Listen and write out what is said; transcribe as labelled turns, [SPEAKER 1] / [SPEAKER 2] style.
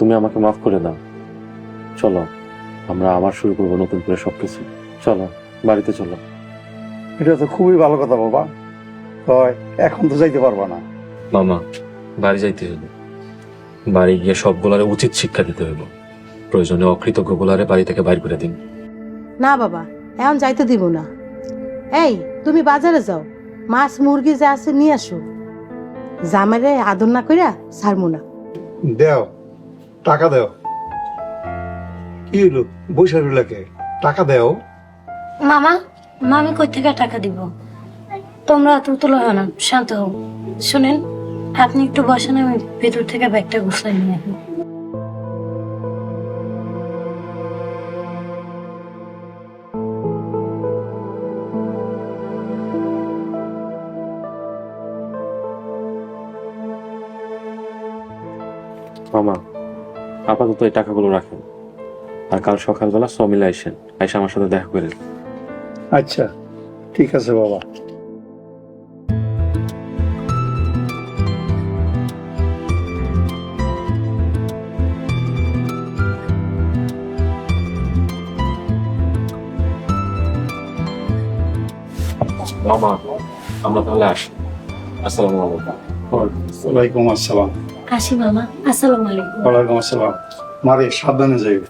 [SPEAKER 1] তুমি আমাকে মাফ করে দাও। চলো আমরা আবার শুরু করবো নতুন করে সবকিছু। চলো বাড়িতে চলো।
[SPEAKER 2] এটা তো খুবই ভালো কথা বাবা। কয় এখন তো যাইতে পারবা না।
[SPEAKER 1] মামা বাড়ি যাইতে হইব, বাড়ি গিয়ে সবগুলারে উচিত শিক্ষা দিতে হইব। প্রয়োজনে অকৃতজ্ঞ গুলারে বাড়ি থেকে বাইর করে দিন।
[SPEAKER 3] না বাবা, এখন যাইতে দিব না। এই তুমি বাজারে যাও, মাছ মুরগি যা আছে নিয়ে আসো। জামাইরে আদর না কইরা ছাড়মু না।
[SPEAKER 2] দেও টাকা দেও। কি হইলো বৈশাখীলাকে টাকা দেও?
[SPEAKER 4] মামা, মামি কই থেকে টাকা দিব? তোমরা এত তুলো হয় না, শান্ত হও। শুনেন, আপনি একটু বসেন, আমি ভেতর থেকে ব্যাগটা গুছাই নিয়ে আসি।
[SPEAKER 1] মামা আপাতত এই টাকাগুলো রাখেন, আর কাল সকালবেলা সমিলে আইসেন, আইসা আমার সাথে দেখা করেন।
[SPEAKER 2] আচ্ছা ঠিক আছে বাবা।
[SPEAKER 1] মামা আমরা তাহলে আসি। আসসালামু আলাইকুম।
[SPEAKER 2] ওয়ালাইকুম আসসালাম।
[SPEAKER 4] আসি মামা, আসসালামু আলাইকুম।
[SPEAKER 2] ওয়ালাইকুম আসসালাম। মারে সাবধানে যাইবে।